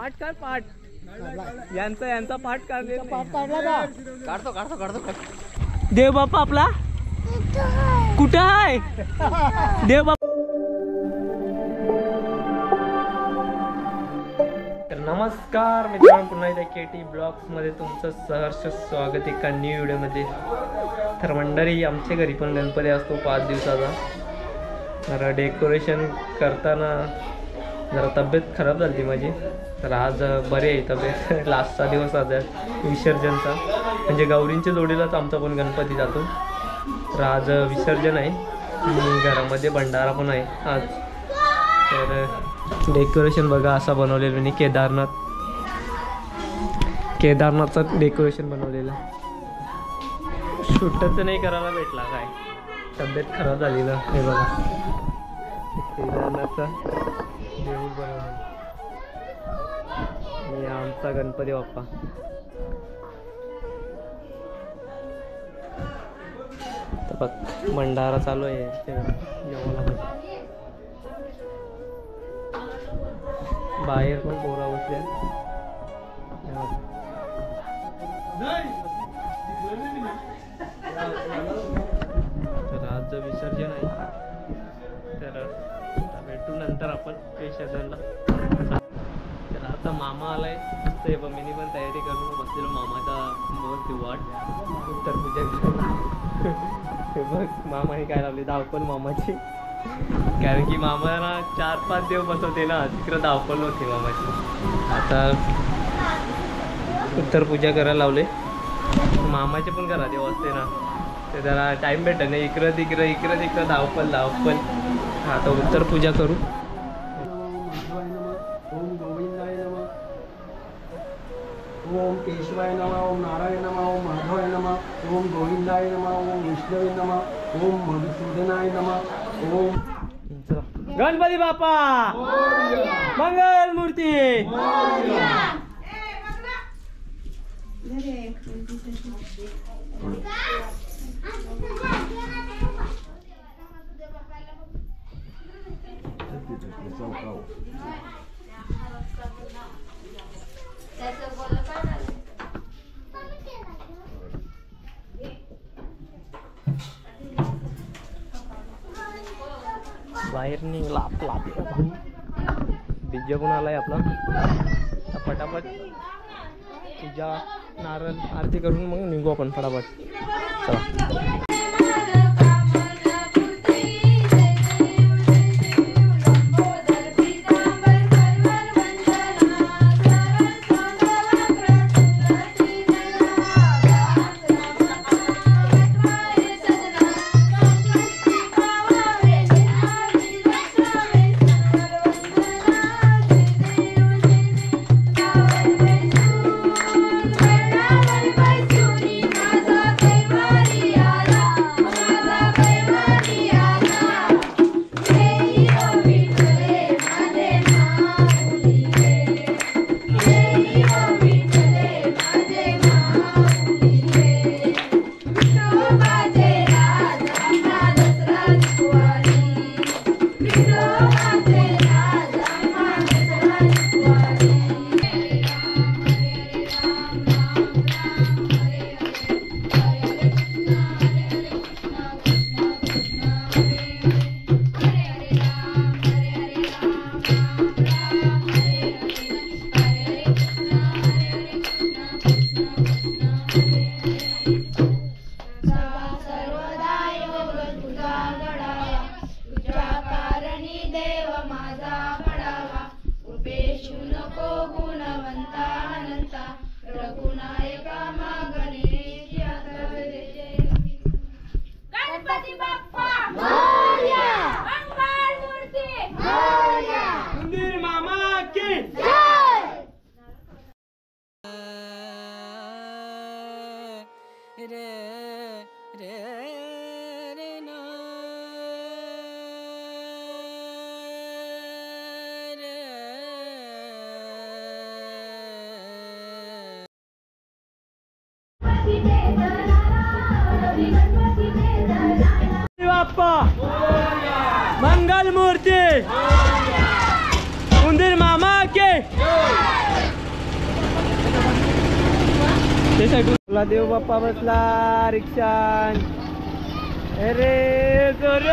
पाठ काढ पाठ यांचा पाठ काढ काढतो देव बाप्पा आपला कुठं आहे देव बाप्पा. नमस्कार मित्रांनो, पुन्हा एकदा KT ब्लॉग्स मध्ये तुमचं सहर्ष स्वागत एका न्यू व्हिडिओमध्ये. तर मंडळी, आमच्या घरी पण गणपती असतो 5 दिवसाचा. तर डेकोरेशन करताना जरा तब्येत खराब झाली माझी, तर आज बरी आहे तब्येत. लास्टचा दिवस आज आहे विसर्जनचा, म्हणजे गौरींच्या जोडीलाच आमचा पण गणपती जातो. तर आज विसर्जन आहे आणि घरामध्ये भंडारा पण आहे आज. तर डेकोरेशन बघा असं बनवलेलं मी केदारनाथचं डेकोरेशन बनवलेलं. शूटच नाही करायला भेटला, काय तब्येत खराब झालेलं. हे बघा केदारनाथचा देऊळ बनवलेलं आणि आमचा गणपती बाप्पा. तर बघ भंडारा चालू आहे जेवणाला. बाहेर पण पोरा बसल्या. तर आज विसर्जन आहे, तर भेटू नंतर आपण विसर्जनला. तर आता मामा आलाय, ते मम्मीने पण तयारी करून बसलेलो मामाचा बहुत वाट उत्तर पूजा. बघ मामाने काय लावली धावपळ मामाची, कारण की मामाला 4-5 देव बसवते ना, तिकडं धावपळ होती मामाची. आता उत्तर पूजा करायला लावले. मामाचे पण करा देव असते ना, ते जरा टाइम भेटत नाही. इकडं तिकडं धावपळ. आता उत्तर पूजा करू. ओम गोविंदाय नमः, ओम केशवाय नमः, ओम नारायण नमः, ओम माधवाय नमः, ओम गोविंदाय नमः, ओम विष्णवे नमः, ओम मधुसूदनाय नमः, ओम. गणपती बाप्पा मंगल मूर्ती. बाहेर निघला आपला डीजे पण आलाय आपला. फटाफट पूजा नारळ आरती करून मग निघू आपण फटाफट. चला. तुला देव बाप्पा बसला रिक्षान. अरे जोर.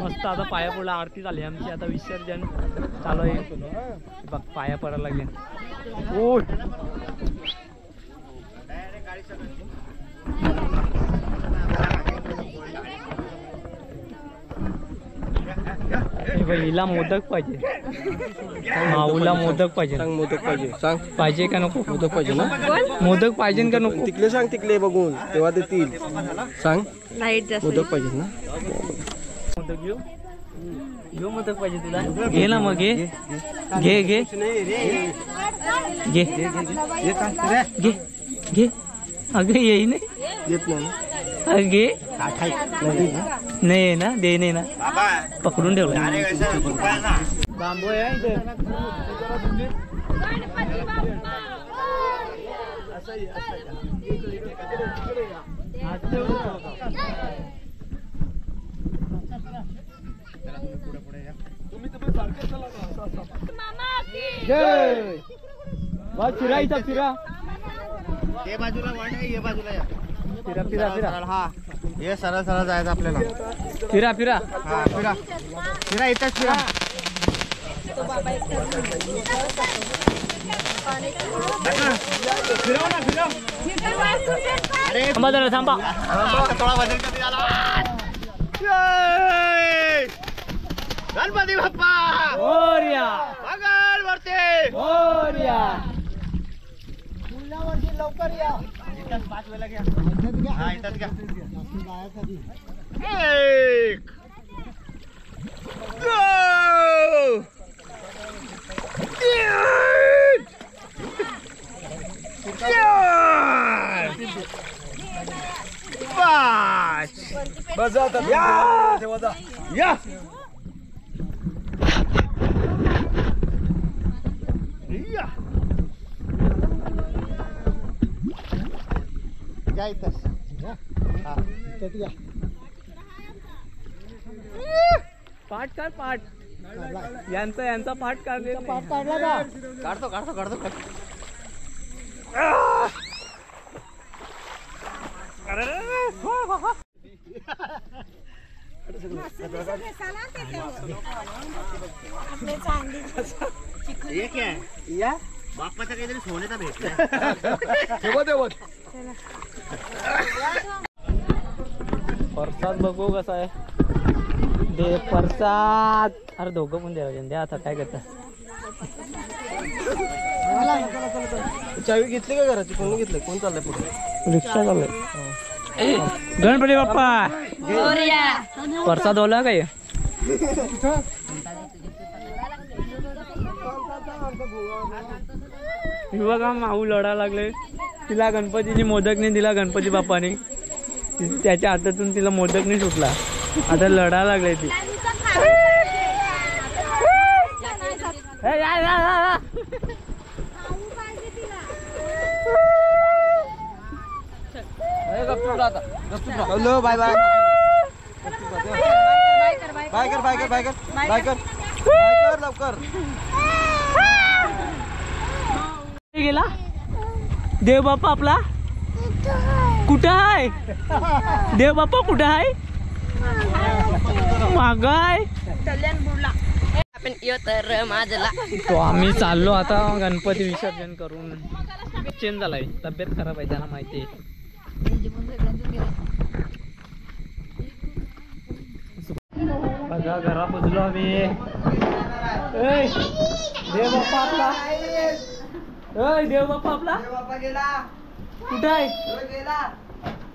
मस्त आता पाया पडला, आरती झाली आमची, आता विसर्जन चालू आहे बघ, पाया पडायला लागले. ओ हिला मोदक पाहिजे, माऊला मोदक पाहिजे. सांग मोदक पाहिजे, सांग पाहिजे का नको? मोदक पाहिजे ना? मोदक पाहिजे का नको? तिकडे सांग, तिकडे बघून तेव्हा देतील. सांग लाईट मोदक पाहिजे ना? मोदक घेऊ घेऊ, मोदक पाहिजे तुला? घे ना मग, घे घे घे घे घे घे. अगं येई नाही, येत नाही अगे ना? नाही ना, दे नाही ना, पकडून ठेवलं. बांबू आहे इथे. जय बा, फिरा इथं फिरा, ये बाजूला वळ, ये बाजूला या. फिरा फिरा फिरा. हा हे सरळ सरळ जायचं आपल्याला. फिरा फिरा हा फिरा फिरा, इथंच फिरा. फिरव ना, फिरव. अरे थांबा जरा, थांबा. थोडा बदल कमी झाला. जय गणपती बाप्पा मोरया, मंगल वरते. मोरया. लवकर या. इथंच 5 वेळा घ्या. हा इथंच घ्या. 1 2 3 4 5. बस आता या. तेव्हा जा. या या. या इथंच. हा पाठ काढ, पाठ यांचा पाठ काढ. पाठ काढला का? काढतो काढतो काढतो काढतो. ये क्या है? या बाप्पाचा काहीतरी सोन्याचा भेटला. तेव्हा तेव्हा प्रसाद बघू कसा आहे. दे प्रसाद. अरे दोघं पण द्यावं, द्या आता काय करता. चावी घेतली का घराची? कोण घेतलं? कोण चाललंय पुढे? रिक्षा चालू. गणपती बाप्पा प्रसाद ओला काय? बघा माऊ लढा लागले, तिला गणपतीची मोदक नाही दिला गणपती बाप्पाने, त्याच्या हातातून तिला मोदक नाही सुटला, आता लढा लागले ती. हॅलो बाय बाय बाय कर बाय कर बाय कर बाय कर बाय कर लवकर. गेला देव बाप्पा आपला कुठं आहे? देव बाप्पा कुठं आहे? मागाय तो आम्ही चाललो आता गणपती विसर्जन करून. चेंज झालाय, तब्येत खराब आहे त्यांना माहिती आहे. बघा घरा पोचलो आम्ही. देव बाप्पा आपला, देव बाप्पा आपला कुठं आहे?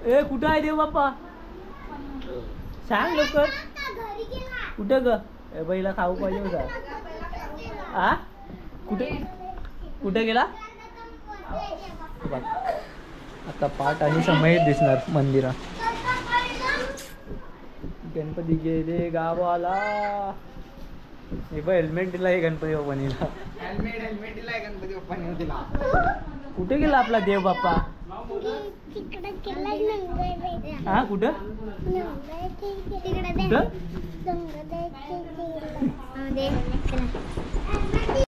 ए कुठं आहे देव बाप्पा? सांग लवकर. कुठं ग? बैला खाऊ पाहिजे होता. आ कुठे कुठे गेला बघ. आता पाठ आणि समय दिसणार मंदिरात. गणपती गेले गावाला. हे बघ हेल्मेट दिला आहे गणपती बाप्पानीला. हेल्मेट दिलाय गणपती बाप्पाने दिला. कुठे गेला आपला देव बाप्पा? हा कुठं कुठं